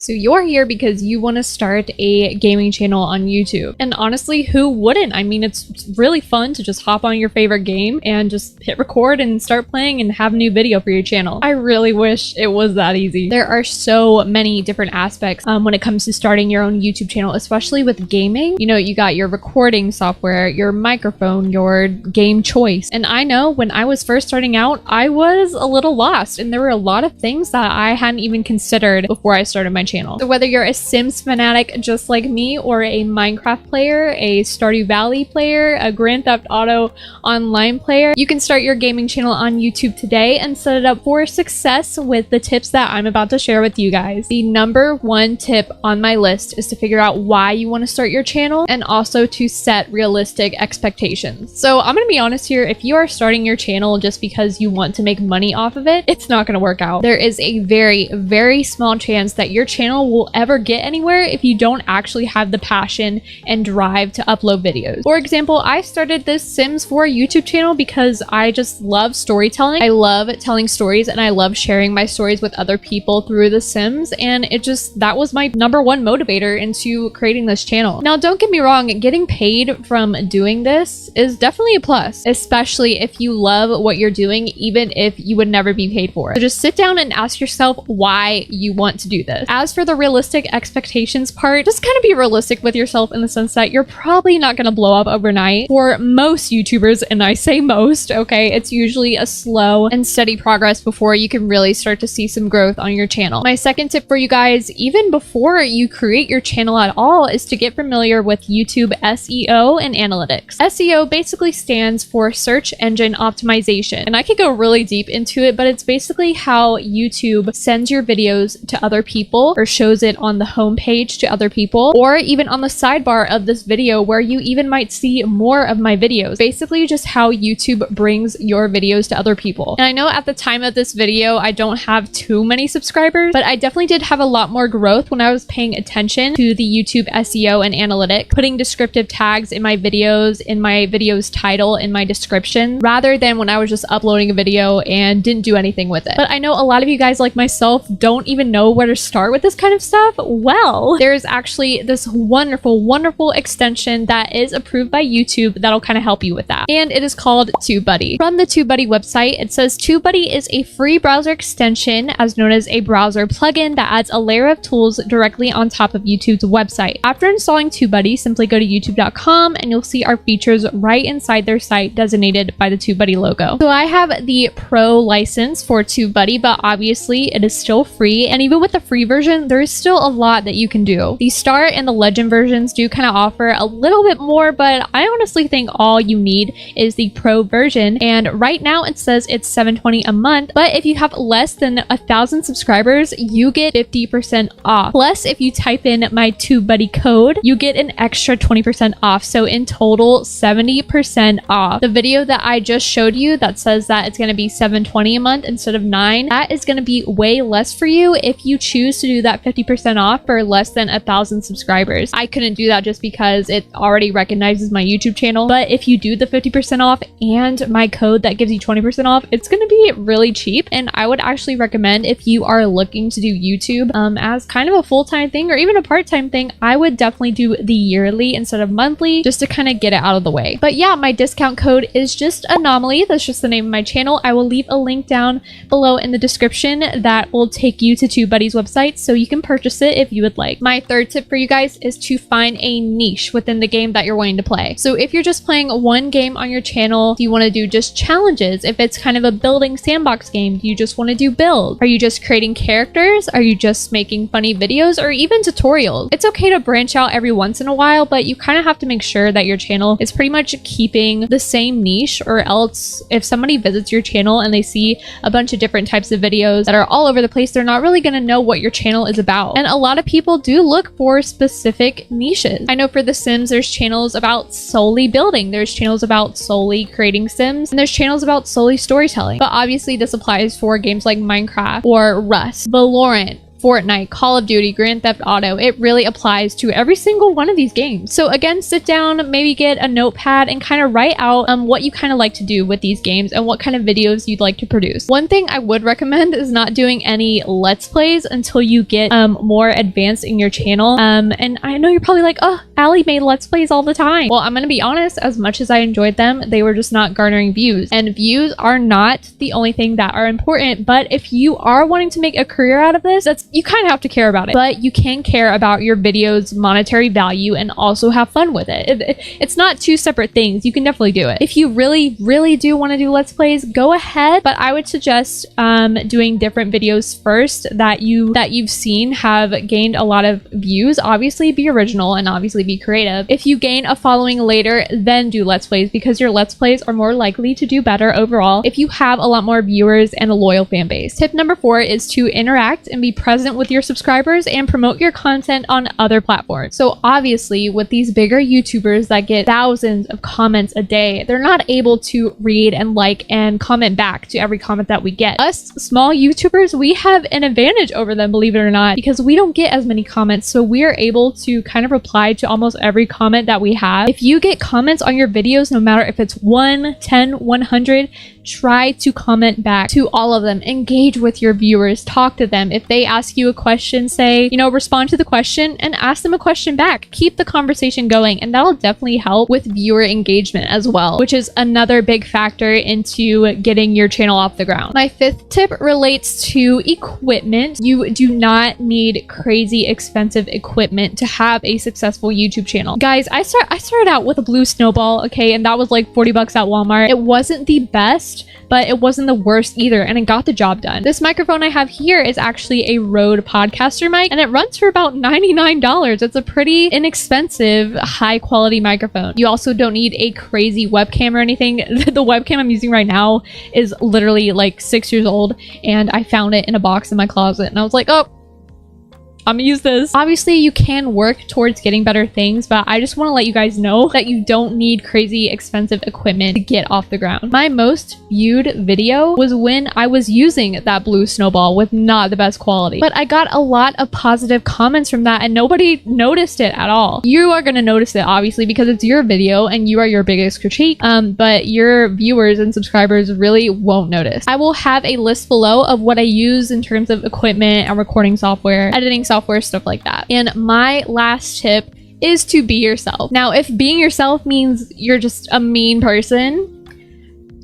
So you're here because you want to start a gaming channel on YouTube. And honestly, who wouldn't? I mean, it's really fun to just hop on your favorite game and just hit record and start playing and have a new video for your channel. I really wish it was that easy. There are so many different aspects when it comes to starting your own YouTube channel, especially with gaming. You know, you got your recording software, your microphone, your game choice. And I know when I was first starting out, I was a little lost and there were a lot of things that I hadn't even considered before I started my channel. So whether you're a Sims fanatic just like me, or a Minecraft player, a Stardew Valley player, a Grand Theft Auto online player, you can start your gaming channel on YouTube today and set it up for success with the tips that I'm about to share with you guys. The number one tip on my list is to figure out why you want to start your channel and also to set realistic expectations. So I'm going to be honest here, if you are starting your channel just because you want to make money off of it, it's not going to work out. There is a very, very small chance that your channel will ever get anywhere if you don't actually have the passion and drive to upload videos. For example, I started this Sims 4 YouTube channel because I just love storytelling. I love telling stories and I love sharing my stories with other people through The Sims, and that was my number one motivator into creating this channel. Now, don't get me wrong, getting paid from doing this is definitely a plus, especially if you love what you're doing, even if you would never be paid for it. So just sit down and ask yourself why you want to do this. As for the realistic expectations part, just kind of be realistic with yourself in the sense that you're probably not going to blow up overnight. For most YouTubers, and I say most, okay, it's usually a slow and steady progress before you can really start to see some growth on your channel. My second tip for you guys, even before you create your channel at all, is to get familiar with YouTube SEO and analytics. SEO basically stands for search engine optimization, and I could go really deep into it, but it's basically how YouTube sends your videos to other people or shows it on the home page to other people, or even on the sidebar of this video where you even might see more of my videos. Basically just how YouTube brings your videos to other people. And I know at the time of this video I don't have too many subscribers, but I definitely did have a lot more growth when I was paying attention to the YouTube SEO and analytics, putting descriptive tags in my videos title, in my description, rather than when I was just uploading a video and didn't do anything with it. But I know a lot of you guys like myself don't even know where to start with this kind of stuff. Well, there's actually this wonderful extension that is approved by YouTube that'll kind of help you with that, and it is called TubeBuddy. From the TubeBuddy website, it says TubeBuddy is a free browser extension, as known as a browser plugin, that adds a layer of tools directly on top of YouTube's website. After installing TubeBuddy, simply go to youtube.com and you'll see our features right inside their site designated by the TubeBuddy logo. So I have the pro license for TubeBuddy, but obviously it is still free, and even with the free version, there is still a lot that you can do. The Star and the Legend versions do kind of offer a little bit more, but I honestly think all you need is the Pro version, and right now it says it's $7.20 a month, but if you have less than 1,000 subscribers, you get 50% off. Plus, if you type in my TubeBuddy code, you get an extra 20% off, so in total 70% off. The video that I just showed you that says that it's going to be $7.20 a month instead of $9, that is going to be way less for you if you choose to do that 50% off for less than 1,000 subscribers. I couldn't do that just because it already recognizes my YouTube channel, but if you do the 50% off and my code that gives you 20% off, it's going to be really cheap. And I would actually recommend, if you are looking to do YouTube as kind of a full-time thing or even a part-time thing, I would definitely do the yearly instead of monthly, just to kind of get it out of the way. But yeah, my discount code is just Anomaly. That's just the name of my channel. I will leave a link down below in the description that will take you to TubeBuddy's website so you can purchase it if you would like. My third tip for you guys is to find a niche within the game that you're wanting to play. So if you're just playing one game on your channel, do you want to do just challenges? If it's kind of a building sandbox game, do you just want to do builds? Are you just creating characters? Are you just making funny videos, or even tutorials? It's okay to branch out every once in a while, but you kind of have to make sure that your channel is pretty much keeping the same niche, or else if somebody visits your channel and they see a bunch of different types of videos that are all over the place, they're not really going to know what your channel is about. And a lot of people do look for specific niches. I know for The Sims, there's channels about solely building, there's channels about solely creating Sims, and there's channels about solely storytelling. But obviously this applies for games like Minecraft or Rust, Valorant, Fortnite, Call of Duty, Grand Theft Auto. It really applies to every single one of these games. So again, sit down, maybe get a notepad and kind of write out what you kind of like to do with these games and what kind of videos you'd like to produce. One thing I would recommend is not doing any Let's Plays until you get more advanced in your channel. And I know you're probably like, oh, Allie made Let's Plays all the time. Well, I'm gonna be honest, as much as I enjoyed them, they were just not garnering views. And views are not the only thing that are important, but if you are wanting to make a career out of this, you kind of have to care about it. But you can care about your video's monetary value and also have fun with it. It's not two separate things. You can definitely do it. If you really, really do want to do Let's Plays, go ahead, but I would suggest doing different videos first that you've seen have gained a lot of views. Obviously be original and obviously be creative. If you gain a following later, then do Let's Plays, because your Let's Plays are more likely to do better overall if you have a lot more viewers and a loyal fan base. Tip number 4 is to interact and be present with your subscribers and promote your content on other platforms. So obviously with these bigger YouTubers that get thousands of comments a day, they're not able to read and like and comment back to every comment that we get. Us small YouTubers, we have an advantage over them, believe it or not, because we don't get as many comments, so we are able to kind of reply to almost every comment that we have. If you get comments on your videos, no matter if it's 1, 10, 100, try to comment back to all of them. Engage with your viewers, talk to them. If they ask you a question, say, respond to the question and ask them a question back. Keep the conversation going, and that'll definitely help with viewer engagement as well, which is another big factor into getting your channel off the ground. My 5th tip relates to equipment. You do not need crazy expensive equipment to have a successful YouTube channel. Guys, I started out with a blue snowball, okay, and that was like 40 bucks at Walmart. It wasn't the best, but it wasn't the worst either, and it got the job done. This microphone I have here is actually a Rode Podcaster mic, and it runs for about $99. It's a pretty inexpensive, high quality microphone. You also don't need a crazy webcam or anything. The webcam I'm using right now is literally like 6 years old, and I found it in a box in my closet, and I was like, oh, I'm gonna use this. Obviously, you can work towards getting better things, but I just want to let you guys know that you don't need crazy expensive equipment to get off the ground. My most viewed video was when I was using that blue snowball with not the best quality, but I got a lot of positive comments from that and nobody noticed it at all. You are gonna notice it, obviously, because it's your video and you are your biggest critique, but your viewers and subscribers really won't notice. I will have a list below of what I use in terms of equipment and recording software, editing software, stuff like that. And my last tip is to be yourself. Now, if being yourself means you're just a mean person,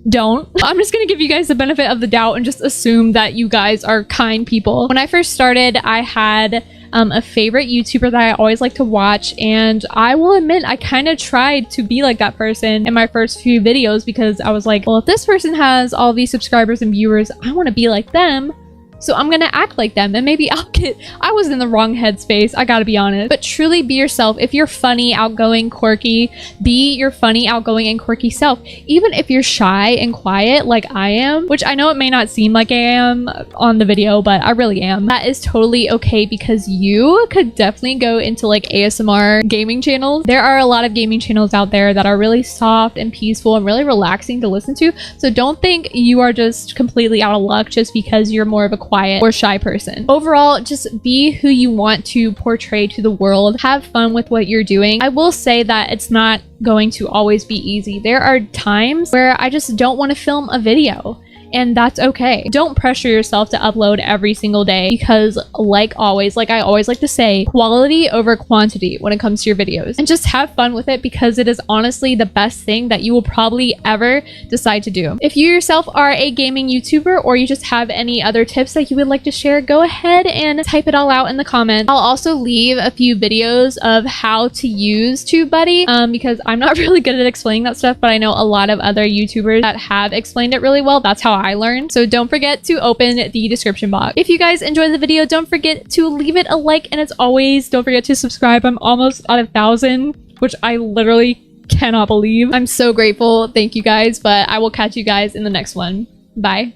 don't. I'm just gonna give you guys the benefit of the doubt and just assume that you guys are kind people. When I first started, I had a favorite YouTuber that I always like to watch, and I will admit I kind of tried to be like that person in my first few videos because I was like, well, if this person has all these subscribers and viewers, I want to be like them. So I'm gonna act like them, and maybe I was in the wrong headspace, I gotta be honest. But truly be yourself. If you're funny, outgoing, quirky, be your funny, outgoing, and quirky self. Even if you're shy and quiet like I am, which I know it may not seem like I am on the video, but I really am. That is totally okay, because you could definitely go into like ASMR gaming channels. There are a lot of gaming channels out there that are really soft and peaceful and really relaxing to listen to. So don't think you are just completely out of luck just because you're more of a quiet or shy person. Overall, just be who you want to portray to the world. Have fun with what you're doing. I will say that it's not going to always be easy. There are times where I just don't want to film a video, and that's okay. Don't pressure yourself to upload every single day, because like I always like to say, quality over quantity when it comes to your videos. And just have fun with it, because it is honestly the best thing that you will probably ever decide to do. If you yourself are a gaming YouTuber, or you just have any other tips that you would like to share, go ahead and type it all out in the comments. I'll also leave a few videos of how to use TubeBuddy, because I'm not really good at explaining that stuff, but I know a lot of other YouTubers that have explained it really well. That's how I learned. So don't forget to open the description box. If you guys enjoyed the video, don't forget to leave it a like, and as always, don't forget to subscribe. I'm almost at 1,000, which I literally cannot believe. I'm so grateful. Thank you guys, but I will catch you guys in the next one. Bye.